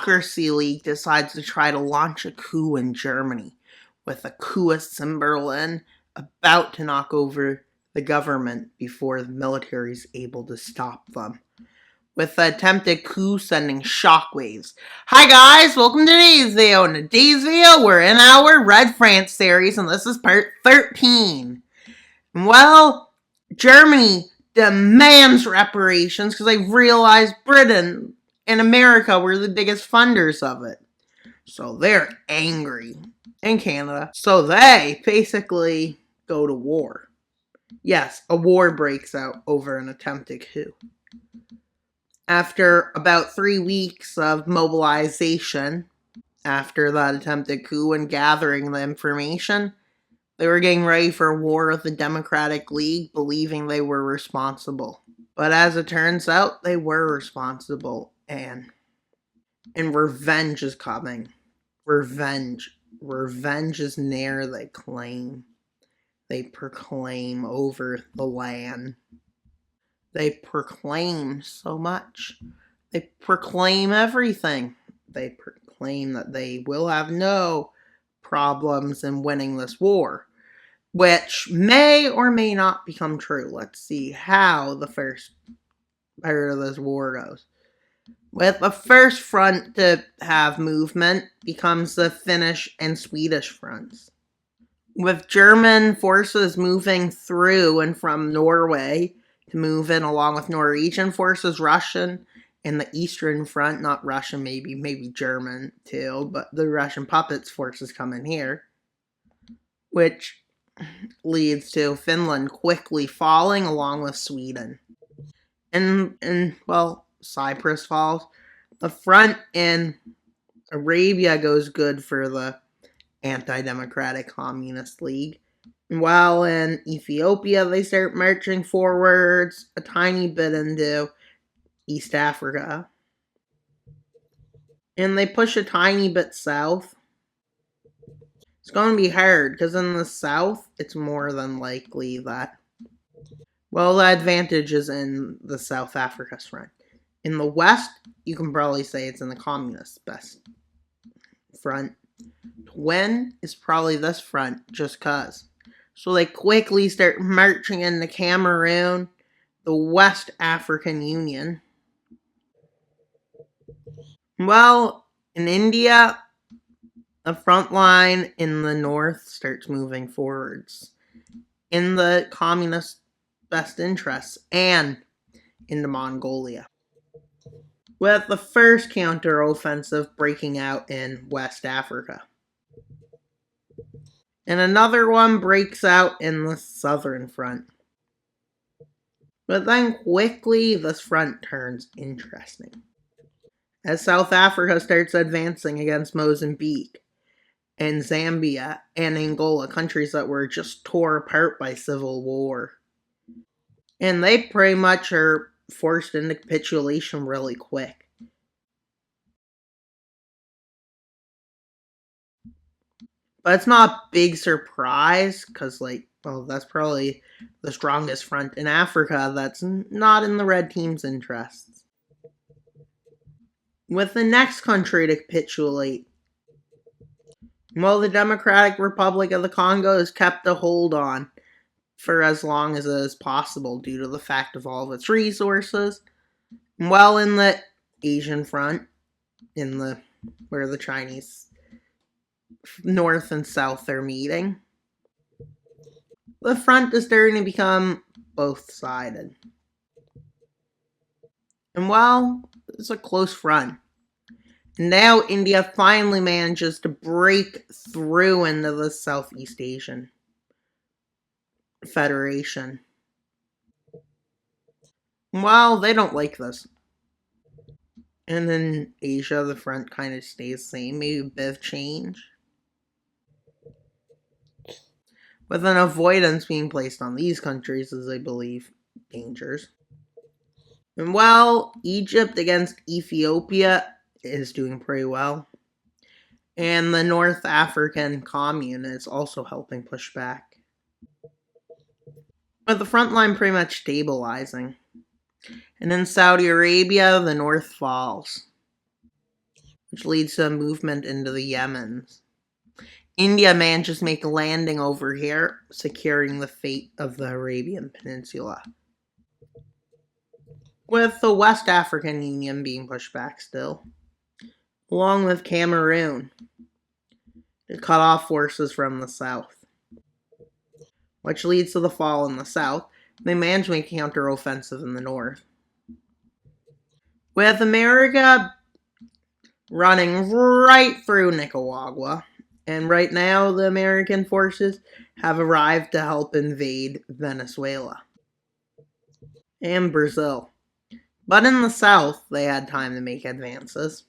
Democracy League decides to try to launch a coup in Germany, with a coupists in Berlin about to knock over the government before the military is able to stop them, with the attempted coup sending shockwaves. Hi guys, welcome to today's video. In today's video, we're in our Red France series, and this is part 13. Well, Germany demands reparations because they realize Britain and America were the biggest funders of it. So they're angry. In Canada. So they basically go to war. Yes, a war breaks out over an attempted coup. After about 3 weeks of mobilization, after that attempted coup and gathering the information, they were getting ready for a war with the Democratic League, believing they were responsible. But as it turns out, they were responsible, and revenge is coming. Revenge is near, they claim. They proclaim over the land. They proclaim so much. They proclaim everything. They proclaim that they will have no problems in winning this war, which may or may not become true. Let's see how the first part of this war goes. With the first front to have movement becomes the Finnish and Swedish fronts. With German forces moving through and from Norway to move in along with Norwegian forces, Russian, and the Eastern Front, not Russian, maybe German too, but the Russian puppets forces come in here, which leads to Finland quickly falling along with Sweden. And well, Cyprus falls. The front in Arabia goes good for the Anti-Democratic Communist League. While in Ethiopia, they start marching forwards a tiny bit into East Africa. And they push a tiny bit south. It's going to be hard, because in the south, it's more than likely that, well, the advantage is in the South Africa's front. In the west, you can probably say it's in the communist best front. Twin is probably this front, just cause. So they quickly start marching into Cameroon, the West African Union. Well, in India, the front line in the north starts moving forwards in the communist best interests, and into Mongolia, with the first counter-offensive breaking out in West Africa. And another one breaks out in the southern front. But then quickly, this front turns interesting, as South Africa starts advancing against Mozambique and Zambia and Angola, countries that were just tore apart by civil war. And they pretty much are forced into capitulation really quick. But it's not a big surprise, because, that's probably the strongest front in Africa that's not in the red team's interests. With the next country to capitulate, well, the Democratic Republic of the Congo has kept a hold on for as long as it is possible due to the fact of all of its resources. Well, in the Asian front, where the Chinese north and south are meeting, the front is starting to become both-sided. And well, it's a close front. And now India finally manages to break through into the Southeast Asian Federation. Well, they don't like this. And in Asia, the front kind of stays the same, maybe a bit of change, with an avoidance being placed on these countries as they believe dangers. And while Egypt against Ethiopia is doing pretty well, and the North African Commune is also helping push back, with the front line pretty much stabilizing. And in Saudi Arabia, the north falls. which leads to a movement into the Yemens. India manages to make a landing over here, securing the fate of the Arabian Peninsula. With the West African Union being pushed back still, along with Cameroon, to cut off forces from the south, which leads to the fall in the south. They manage to make a counteroffensive in the north, with America running right through Nicaragua. And right now, the American forces have arrived to help invade Venezuela and Brazil. But in the south, they had time to make advances.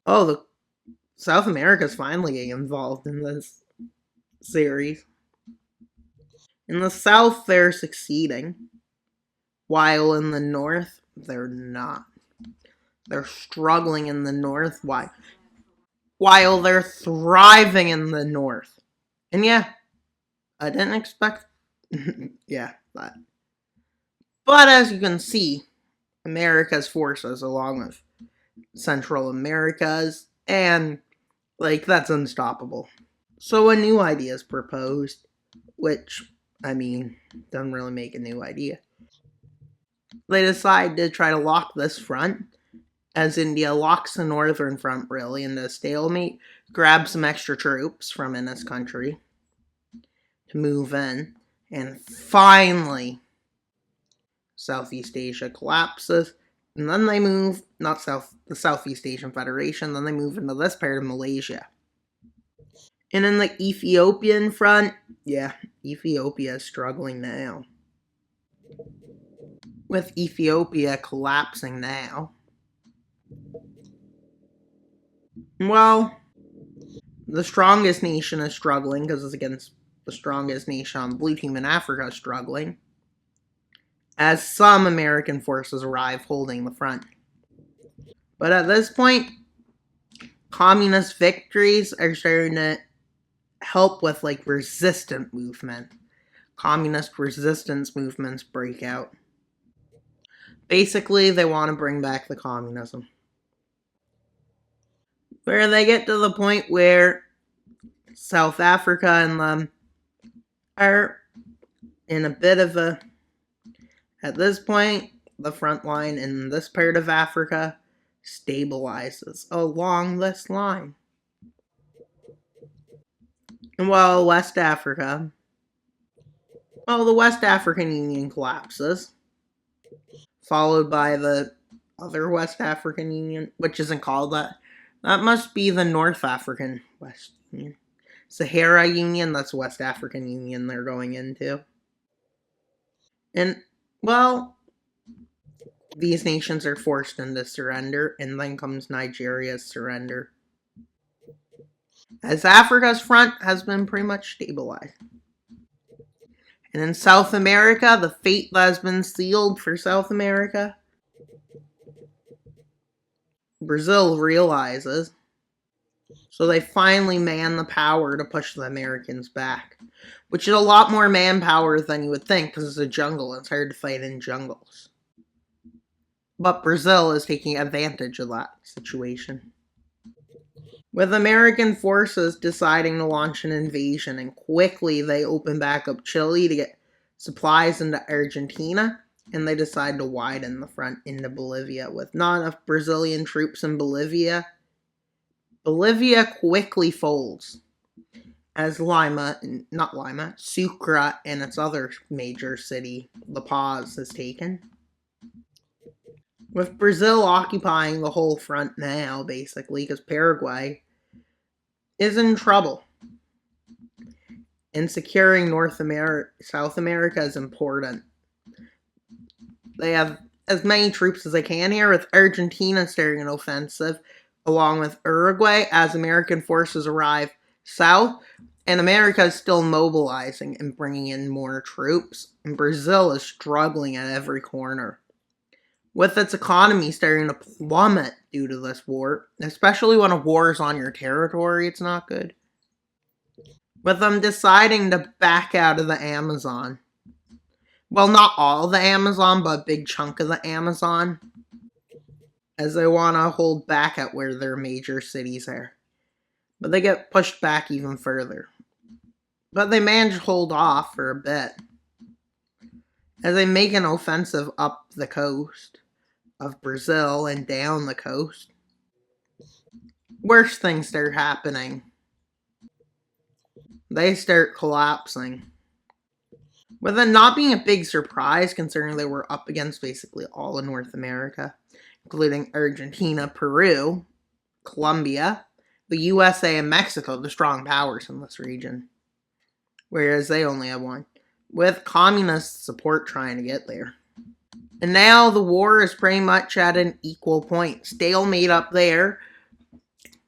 Oh, the South America's finally getting involved in this series. In the south, they're succeeding, while in the north, they're not. They're struggling in the north. Why? While they're thriving in the north. And yeah, I didn't expect that. But as you can see, America's forces, along with Central America's, and that's unstoppable. So a new idea is proposed, which, doesn't really make a new idea. They decide to try to lock this front, as India locks the northern front really into a stalemate, grabs some extra troops from in this country to move in, and finally Southeast Asia collapses, and then they move, the Southeast Asian Federation, then they move into this part of Malaysia. And in the Ethiopian front, Ethiopia is struggling now, with Ethiopia collapsing now. Well, the strongest nation is struggling because it's against the strongest nation on the blue team in Africa is struggling, as some American forces arrive holding the front. But at this point, communist victories are starting to help with resistant movement. Communist resistance movements break out. Basically, they want to bring back the communism. Where they get to the point where South Africa and them are in a bit of a... At this point, the front line in this part of Africa stabilizes along this line. And while the West African Union collapses, followed by the other West African Union, which isn't called that. That must be the North African West Union. Sahara Union, that's West African Union they're going into. And, well, these nations are forced into surrender, and then comes Nigeria's surrender, as Africa's front has been pretty much stabilized. And in South America, the fate that has been sealed for South America, Brazil realizes. So they finally man the power to push the Americans back, which is a lot more manpower than you would think because it's a jungle and it's hard to fight in jungles. But Brazil is taking advantage of that situation, with American forces deciding to launch an invasion, and quickly they open back up Chile to get supplies into Argentina, and they decide to widen the front into Bolivia. With not enough Brazilian troops in Bolivia, Bolivia quickly folds, as Sucre and its other major city, La Paz, is taken. With Brazil occupying the whole front now, basically, because Paraguay is in trouble. And securing South America is important. They have as many troops as they can here, with Argentina starting an offensive, along with Uruguay, as American forces arrive south. And America is still mobilizing and bringing in more troops. And Brazil is struggling at every corner, with its economy starting to plummet due to this war. Especially when a war is on your territory, it's not good. With them deciding to back out of the Amazon. Well, not all of the Amazon, but a big chunk of the Amazon. as they want to hold back at where their major cities are. But they get pushed back even further. But they manage to hold off for a bit as they make an offensive up the coast of Brazil and down the coast. Worse things start happening. They start collapsing. With it not being a big surprise, considering they were up against basically all of North America, including Argentina, Peru, Colombia, the USA, and Mexico, the strong powers in this region. Whereas they only have one, with communist support trying to get there. And now the war is pretty much at an equal point. Stalemate up there.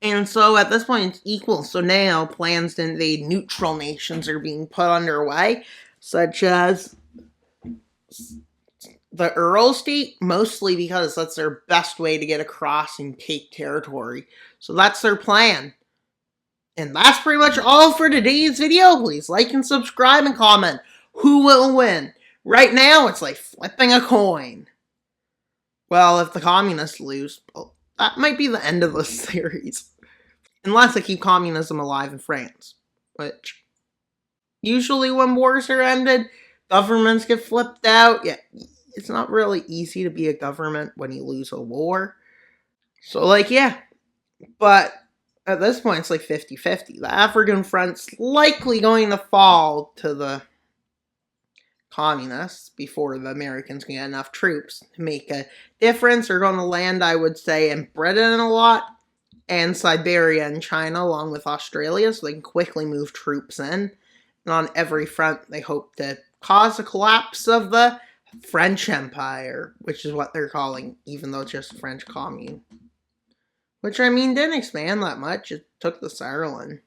And so at this point it's equal. So now plans to invade neutral nations are being put underway, such as the Ural State, mostly because that's their best way to get across and take territory. So that's their plan. And that's pretty much all for today's video. Please like and subscribe and comment who will win. Right now, it's like flipping a coin. Well, if the communists lose, well, that might be the end of the series. Unless they keep communism alive in France. Which, usually when wars are ended, governments get flipped out. Yeah, it's not really easy to be a government when you lose a war. So, like, yeah. But at this point, it's like 50-50. The African front's likely going to fall to the communists before the Americans can get enough troops to make a difference. They're going to land, I would say, in Britain a lot, and Siberia and China, along with Australia, so they can quickly move troops in. And on every front, they hope to cause a collapse of the French Empire, which is what they're calling, even though it's just French Commune. Which, I mean, didn't expand that much. It took the Saarland.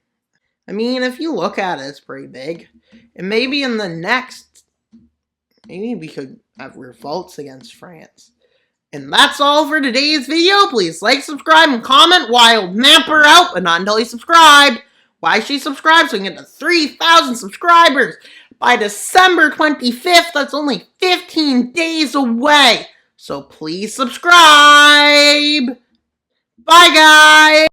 I mean, if you look at it, it's pretty big. And maybe in the next, maybe we could have revolts against France. And that's all for today's video. Please like, subscribe, and comment. Wild Napper out, but not until you subscribe. Why she subscribed? So we can get to 3,000 subscribers by December 25th. That's only 15 days away. So please subscribe. Bye, guys!